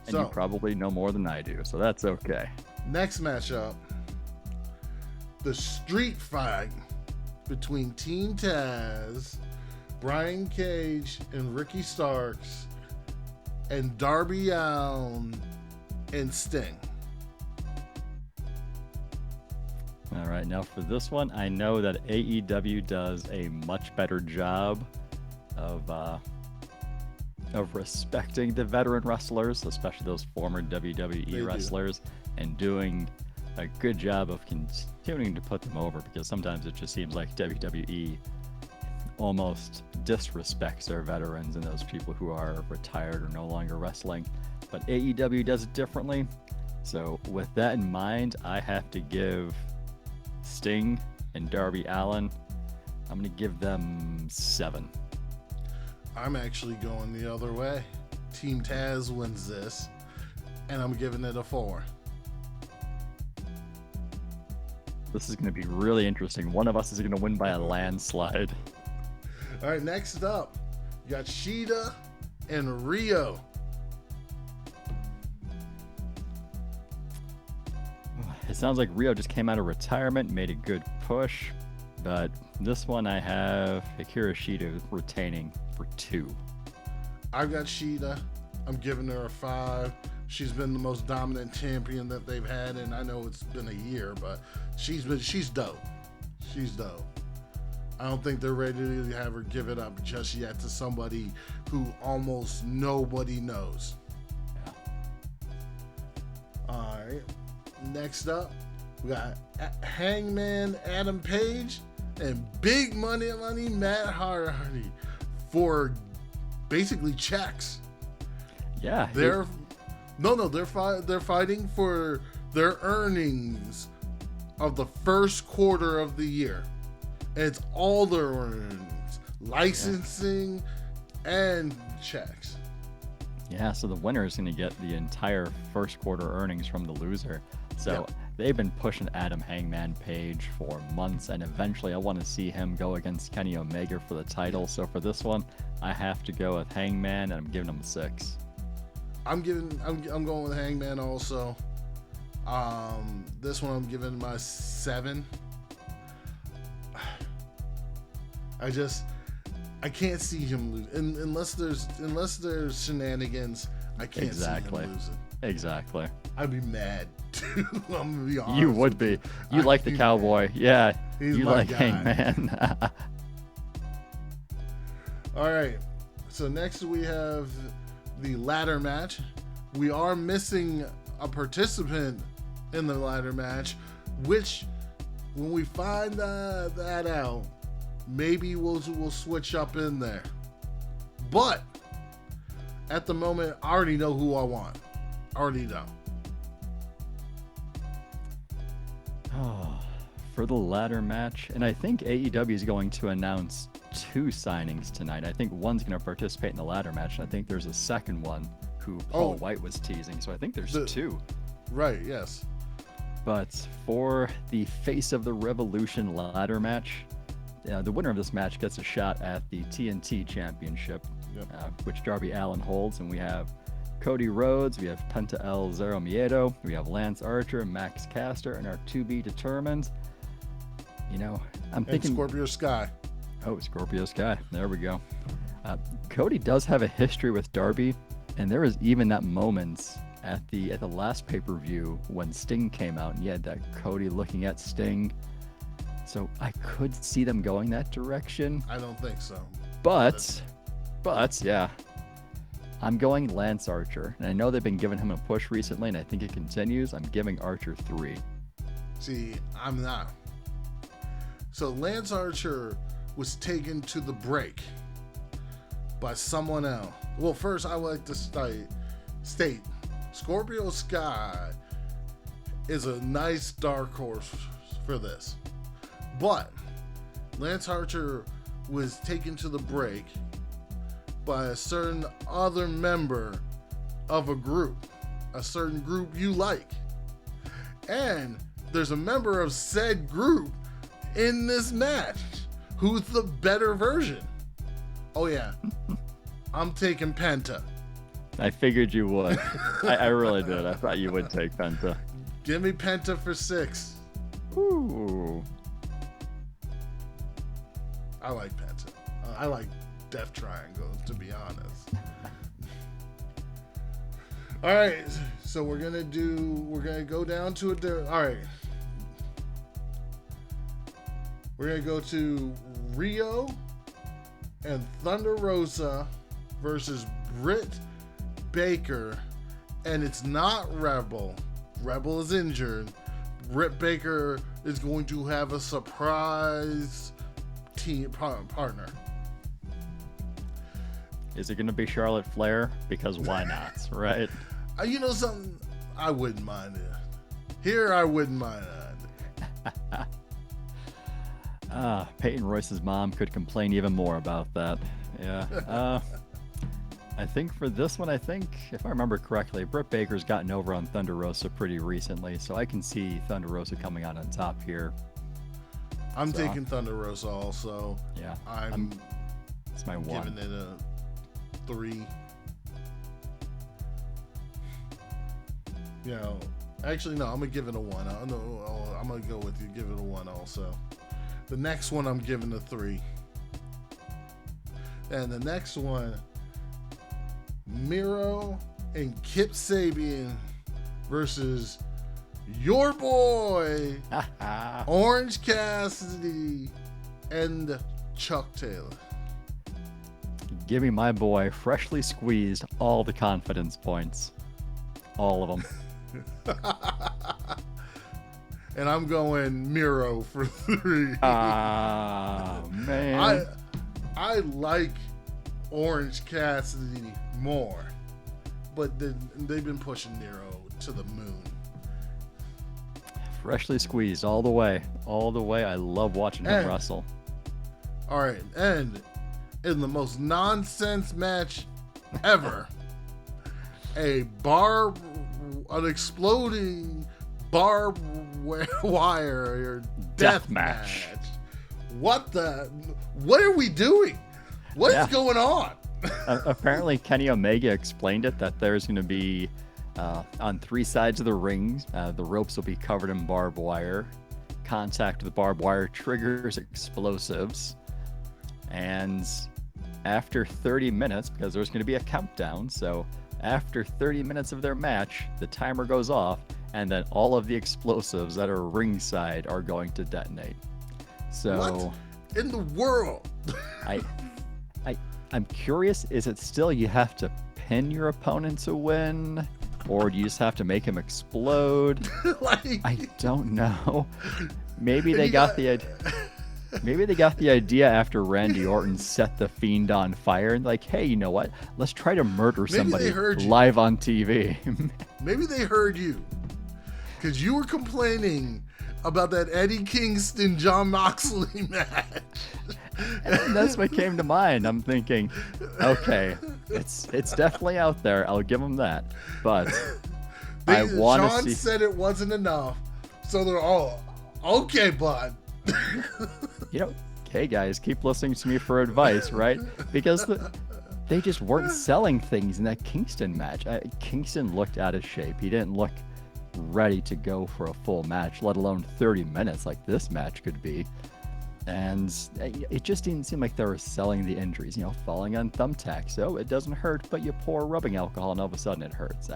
And you probably know more than I do, so that's okay. Next matchup, the street fight between Team Tazz, Brian Cage and Ricky Starks, and Darby Allin and Sting. All right, now for this one, I know that AEW does a much better job of respecting the veteran wrestlers, especially those former WWE wrestlers, and doing a good job of continuing to put them over, because sometimes it just seems like WWE almost disrespects their veterans and those people who are retired or no longer wrestling. But AEW does it differently. So with that in mind, I have to give Sting and Darby Allin, I'm going to give them 7. I'm actually going the other way. Team Taz wins this, and I'm giving it a 4. This is going to be really interesting. One of us is going to win by a landslide. All right, next up, you got Shida and Rio. It sounds like Rio just came out of retirement, made a good push, but this one I have Akira Shida retaining for 2. I've got Shida. I'm giving her a 5. She's been the most dominant champion that they've had, and I know it's been a year, but she's dope. She's dope. I don't think they're ready to have her give it up just yet to somebody who almost nobody knows. Yeah. All right. Next up, we got Hangman Adam Page and Big Money Matt Hardy for basically checks. Yeah. They're fighting for their earnings of the first quarter of the year. And it's all their earnings, licensing and checks. Yeah, so the winner is going to get the entire first quarter earnings from the loser. So they've been pushing Adam Hangman Page for months, and eventually I want to see him go against Kenny Omega for the title. So for this one, I have to go with Hangman, and I'm giving him a 6. I'm going with Hangman also. This one I'm giving my 7. I can't see him lose unless there's shenanigans. I can't see him losing. Exactly. I'd be mad too. I'm gonna be honest. You would be. You like the cowboy. Mad. Yeah. He's you my like guy. Hangman. All right. So next we have the ladder match. We are missing a participant in the ladder match, which when we find that out, maybe we'll switch up in there. But at the moment, I already know who I want. I already know. Oh, for the ladder match, and I think AEW is going to announce 2 signings tonight. I think one's going to participate in the ladder match, and I think there's a second one who Paul White was teasing. So I think there's 2. Right, yes. But for the Face of the Revolution ladder match, the winner of this match gets a shot at the TNT Championship, which Darby Allin holds. And we have Cody Rhodes, we have Penta El Zero Miedo, we have Lance Archer, Max Caster, and our to be determined. I'm thinking Scorpio Sky. Oh, Scorpio Sky. There we go. Cody does have a history with Darby, and there was even that moment at the last pay-per-view when Sting came out, and you had that Cody looking at Sting. So I could see them going that direction. I don't think so. But yeah, I'm going Lance Archer, and I know they've been giving him a push recently, and I think it continues. I'm giving Archer 3. See, I'm not. So Lance Archer was taken to the break by someone else. Well, first I would like to state Scorpio Sky is a nice dark horse for this. But Lance Archer was taken to the break by a certain other member of a certain group you like. And there's a member of said group in this match who's the better version. Oh yeah, I'm taking Penta. I figured you would. I really did. I thought you would take Penta. Give me Penta for 6. Ooh. I like Penta. I like Death Triangle, to be honest. All right, so we're gonna go down to all right. We're gonna go to Rio and Thunder Rosa versus Britt Baker, and it's not Rebel. Rebel is injured. Britt Baker is going to have a surprise team partner. Is it going to be Charlotte Flair? Because why not, right? You know something? I wouldn't mind it. Here, I wouldn't mind it. Peyton Royce's mom could complain even more about that. Yeah. I think for this one, if I remember correctly, Britt Baker's gotten over on Thunder Rosa pretty recently, so I can see Thunder Rosa coming out on top here. I'm taking Thunder Rosa also. Yeah. It's my one. Giving it a 3. Actually, no, I'm going to give it a 1. I'm going to go with you. Give it a 1 also. The next one, I'm giving a 3. And the next one, Miro and Kip Sabian versus your boy, Orange Cassidy and Chuck Taylor. Give me my boy, freshly squeezed, all the confidence points. All of them. And I'm going Miro for 3. Man. I like Orange Cassidy more, but they've been pushing Miro to the moon. Freshly squeezed all the way. All the way. I love watching him wrestle. All right, and in the most nonsense match ever, an exploding barbed wire death match. What are we doing? What is going on? Apparently Kenny Omega explained it, that there's going to be on 3 sides of the ring, the ropes will be covered in barbed wire. Contact with barbed wire triggers explosives, and after 30 minutes, because there's going to be a countdown, so after 30 minutes of their match, the timer goes off, and then all of the explosives that are ringside are going to detonate. So what in the world? I'm curious, is it still you have to pin your opponent to win, or do you just have to make him explode? I don't know. Maybe they got the idea after Randy Orton set the Fiend on fire, and like, hey, you know what? Let's try to murder somebody live on TV. Maybe they heard you, because you were complaining about that Eddie Kingston John Moxley match. And that's what came to mind. I'm thinking, okay, it's definitely out there. I'll give them that, but I want to see. Sean said it wasn't enough, So they're all, okay, bud. You know, hey guys, keep listening to me for advice, right? Because they just weren't selling things in that Kingston match. Kingston looked out of shape. He didn't look ready to go for a full match, let alone 30 minutes like this match could be. And it just didn't seem like they were selling the injuries, falling on thumbtacks. Oh, it doesn't hurt, but you pour rubbing alcohol and all of a sudden it hurts.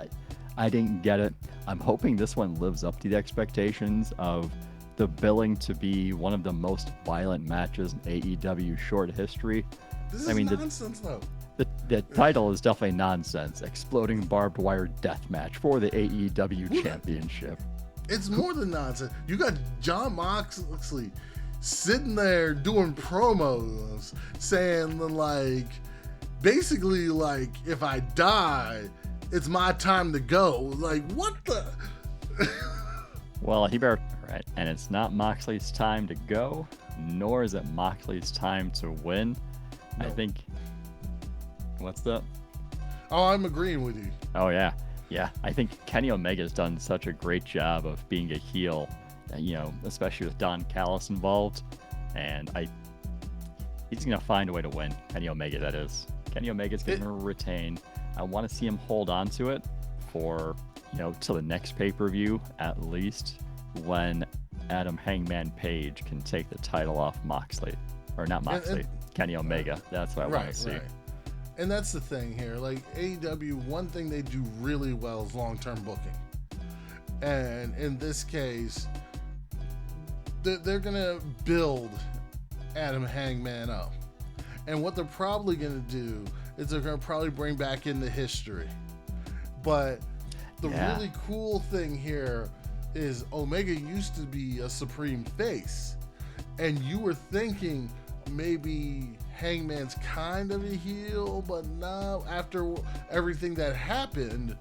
I didn't get it. I'm hoping this one lives up to the expectations of the billing to be one of the most violent matches in AEW short history. This is nonsense, though. The title is definitely nonsense. Exploding barbed wire death match for the AEW championship. It's more than nonsense. You got Jon Moxley sitting there doing promos saying, like, basically, like, if I die, it's my time to go. Like, what the? Well, he better, right? And it's not Moxley's time to go, nor is it Moxley's time to win. No. I think. What's that? Oh, I'm agreeing with you. Oh, yeah. Yeah. I think Kenny Omega's done such a great job of being a heel, especially with Don Callis involved. And he's going to find a way to win. Kenny Omega, that is. Kenny Omega's going to retain. I want to see him hold on to it for, till the next pay-per-view, at least, when Adam Hangman Page can take the title off Moxley. Or not Moxley, Kenny Omega. That's what I want to see. Right. And that's the thing here. Like, AEW, one thing they do really well is long-term booking. And in this case, they're going to build Adam Hangman up. And what they're probably going to do is they're going to probably bring back into history. But the really cool thing here is Omega used to be a supreme face. And you were thinking maybe Hangman's kind of a heel, but now after everything that happened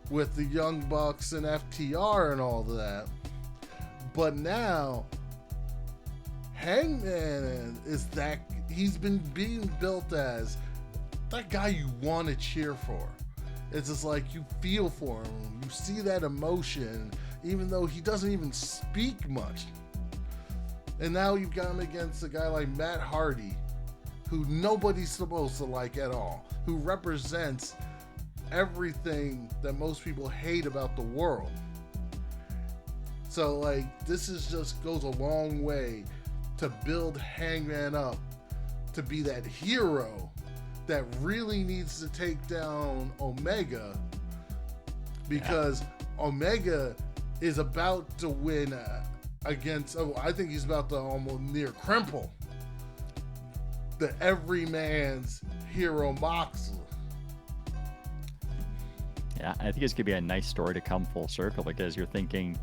with the Young Bucks and FTR and all that, but now Hangman is that he's been being built as that guy you want to cheer for. It's just like you feel for him, you see that emotion, even though he doesn't even speak much. And now you've got him against a guy like Matt Hardy, who nobody's supposed to like at all, who represents everything that most people hate about the world. So, like, this is just goes a long way to build Hangman up to be that hero that really needs to take down Omega, because Omega is about to win against, I think he's about to almost near crumple the everyman's hero Moxley. Yeah, I think it's going to be a nice story to come full circle, because you're thinking,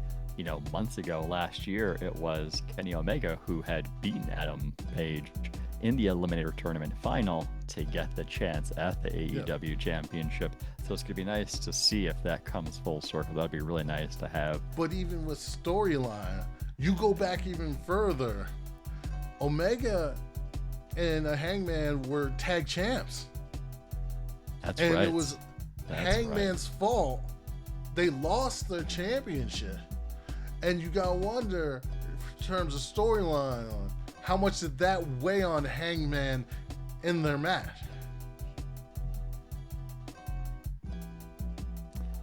months ago, last year, it was Kenny Omega who had beaten Adam Page in the Eliminator Tournament final to get the chance at the AEW Championship. So it's going to be nice to see if that comes full circle. That'd be really nice to have. But even with storyline, you go back even further. Omega and Hangman were tag champs. That's and right. And it was Hangman's fault. They lost their championship. And you gotta wonder, in terms of storyline, how much did that weigh on Hangman in their match?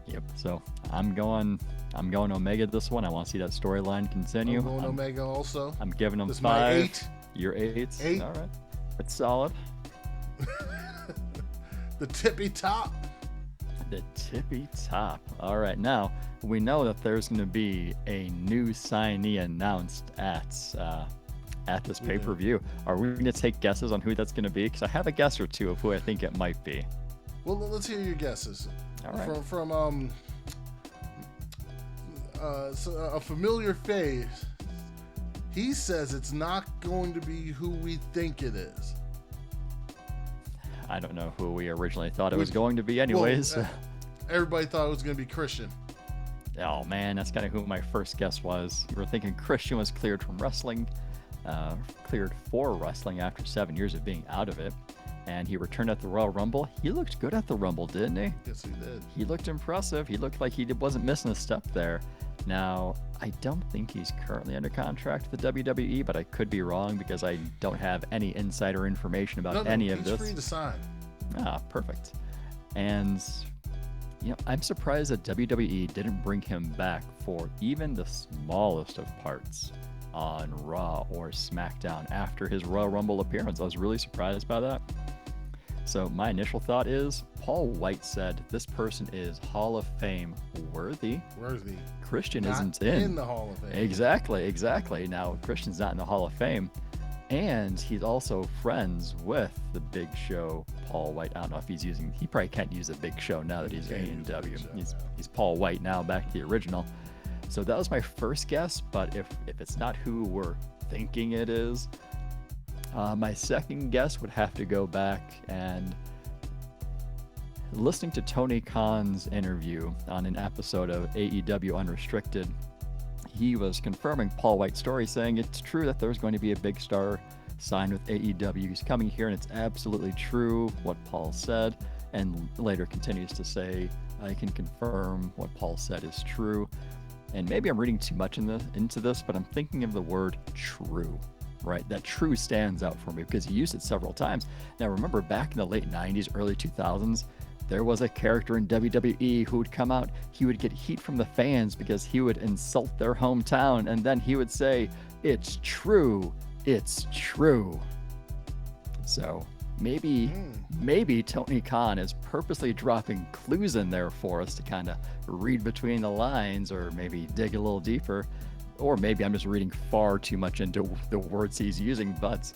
Yep. So I'm going Omega this one. I want to see that storyline continue. I'm going Omega also. I'm giving them this 5. My 8. You're 8. 8. All right. It's solid. The tippy top. The tippy top. All right. Now, we know that there's going to be a new signee announced at this pay-per-view. Are we going to take guesses on who that's going to be? Because I have a guess or two of who I think it might be. Well, let's hear your guesses. All right. From a familiar face, he says it's not going to be who we think it is. I don't know who we originally thought it was going to be anyways. Well, everybody thought it was going to be Christian. Oh, man, that's kind of who my first guess was. We were thinking Christian was cleared from wrestling, cleared for wrestling after 7 years of being out of it. and he returned at the Royal Rumble. He looked good at the Rumble, didn't he? Yes, he did. He looked impressive. He looked like he wasn't missing a step there. Now, I don't think he's currently under contract with the WWE, but I could be wrong because I don't have any insider information about any of this. He's free to sign. Ah, perfect. And, I'm surprised that WWE didn't bring him back for even the smallest of parts on Raw or SmackDown after his Royal Rumble appearance. I was really surprised by that. So my initial thought is, Paul White said this person is Hall of Fame worthy. Christian isn't in the Hall of Fame. Exactly. Now, Christian's not in the Hall of Fame. And he's also friends with the Big Show, Paul White. I don't know if he probably can't use a Big Show now that he's in AEW. He's Paul White now, back to the original. So that was my first guess, but if it's not who we're thinking it is, my second guess would have to go back and listening to Tony Khan's interview on an episode of AEW Unrestricted. He was confirming Paul White's story, saying it's true that there's going to be a big star signed with AEW. He's coming here, and it's absolutely true what Paul said, and later continues to say, I can confirm what Paul said is true. And maybe I'm reading too much into this, but I'm thinking of the word true. Right, that true stands out for me because he used it several times. Now, remember back in the late 90s, early 2000s, there was a character in WWE who would come out, he would get heat from the fans because he would insult their hometown, and then he would say, it's true. So maybe Tony Khan is purposely dropping clues in there for us to kind of read between the lines or maybe dig a little deeper. Or maybe I'm just reading far too much into the words he's using, but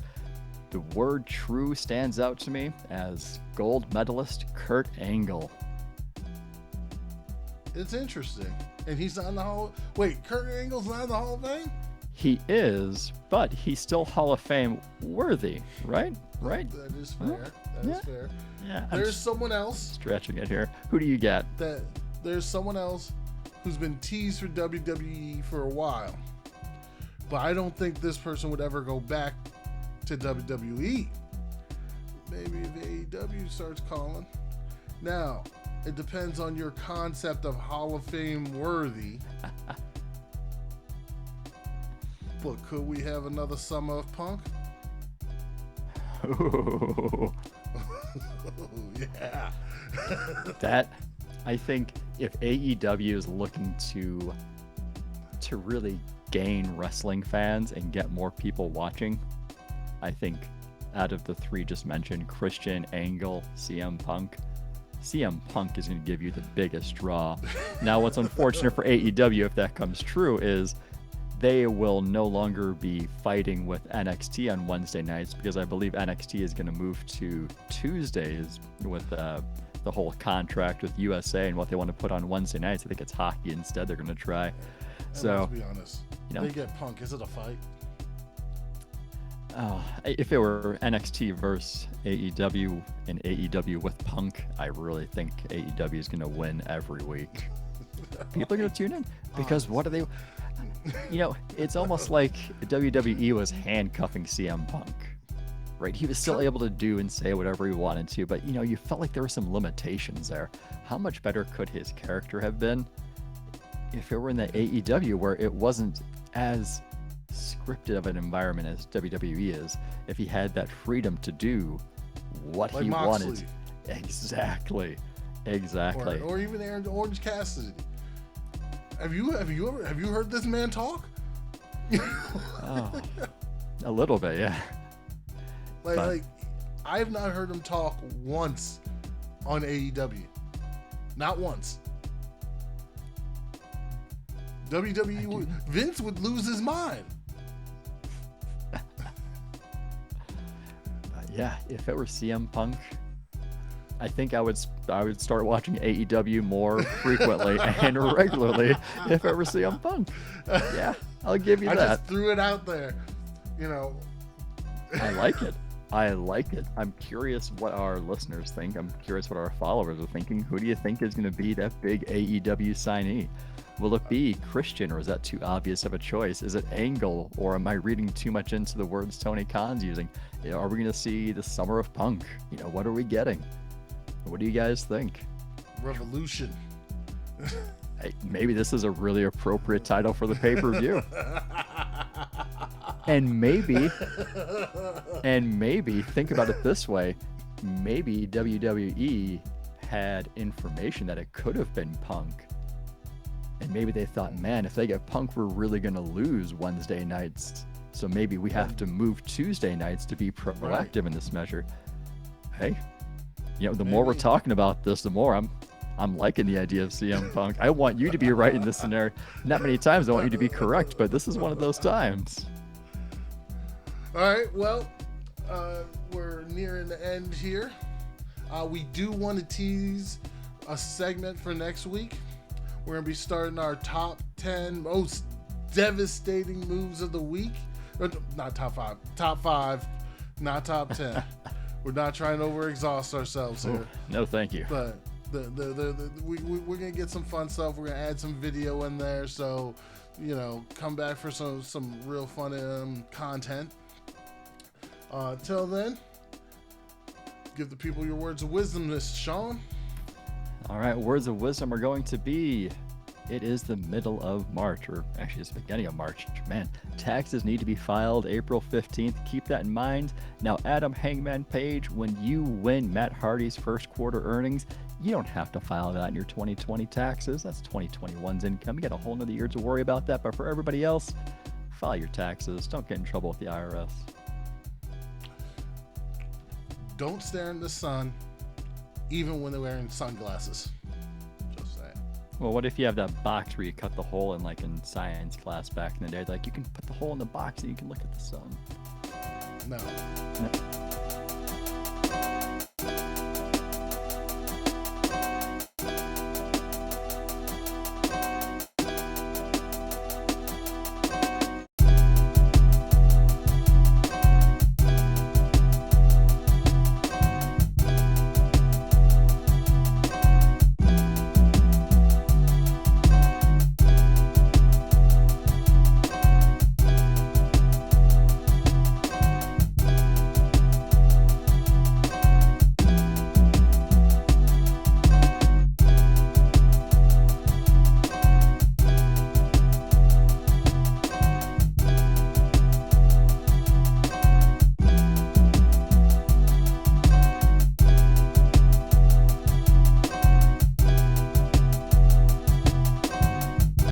the word true stands out to me as gold medalist Kurt Angle. It's interesting. And he's not in the Hall of... Wait, Kurt Angle's not in the Hall of Fame? He is, but he's still Hall of Fame worthy, right? Right? That is fair. That is fair. Yeah. There's someone else... Stretching it here. Who do you get? There's someone else who's been teased for WWE for a while. But I don't think this person would ever go back to WWE. Maybe if AEW starts calling. Now, it depends on your concept of Hall of Fame worthy. But could we have another Summer of Punk? Oh, yeah. That, I think, if AEW is looking to really gain wrestling fans and get more people watching, I think out of the three just mentioned, Christian, Angle, CM Punk is going to give you the biggest draw. Now, what's unfortunate for AEW, if that comes true, is they will no longer be fighting with NXT on Wednesday nights because I believe NXT is going to move to Tuesdays with the whole contract with USA and what they want to put on Wednesday nights. I think it's hockey instead they're going to try. So, let's be honest. They get Punk. Is it a fight? If it were NXT versus AEW and AEW with Punk, I really think AEW is going to win every week. People are going to tune in because what are they... it's almost like WWE was handcuffing CM Punk, right? He was still able to do and say whatever he wanted to, but you felt like there were some limitations there. How much better could his character have been if it were in the AEW where it wasn't as scripted of an environment as WWE is, if he had that freedom to do what like he Moxley. wanted? Exactly. Or even Aaron Orange Cassidy. Have you heard this man talk? A little bit, yeah. Like I've not heard him talk once on AEW. Not once. WWE, Vince would lose his mind. Yeah, if it were CM Punk, I think I would start watching AEW more frequently and regularly if it were CM Punk. Yeah, I'll give you that. I just threw it out there, I like it. I'm curious what our listeners think. I'm curious what our followers are thinking. Who do you think is going to be that big AEW signee? Will it be Christian, or is that too obvious of a choice? Is it Angle, or am I reading too much into the words Tony Khan's using? Are we going to see the Summer of Punk? What are we getting? What do you guys think? Revolution. Hey, maybe this is a really appropriate title for the pay-per-view. And maybe, think about it this way, maybe WWE had information that it could have been Punk. And maybe they thought, man, if they get Punk, we're really going to lose Wednesday nights. So maybe we have to move Tuesday nights to be proactive in this measure. Hey, the more we're talking about this, the more I'm liking the idea of CM Punk. I want you to be right in this scenario. Not many times I want you to be correct, but this is one of those times. All right, well, we're nearing the end here. We do want to tease a segment for next week. We're going to be starting our top 10 most devastating moves of the week. Not top 5. Top 5, not top 10. We're not trying to overexhaust ourselves here. No, thank you. But we're going to get some fun stuff. We're going to add some video in there. So, come back for some real fun content. Till then, give the people your words of wisdom, Mr. Sean. All right, words of wisdom are going to be, it is the middle of March, or actually it's the beginning of March. Man, taxes need to be filed April 15th. Keep that in mind. Now, Adam Hangman Page, when you win Matt Hardy's first quarter earnings, you don't have to file that in your 2020 taxes. That's 2021's income. You got a whole nother year to worry about that. But for everybody else, file your taxes. Don't get in trouble with the IRS. Don't stare in the sun, even when they're wearing sunglasses. Just saying. Well, what if you have that box where you cut the hole in, like in science class back in the day? Like, you can put the hole in the box and you can look at the sun. No.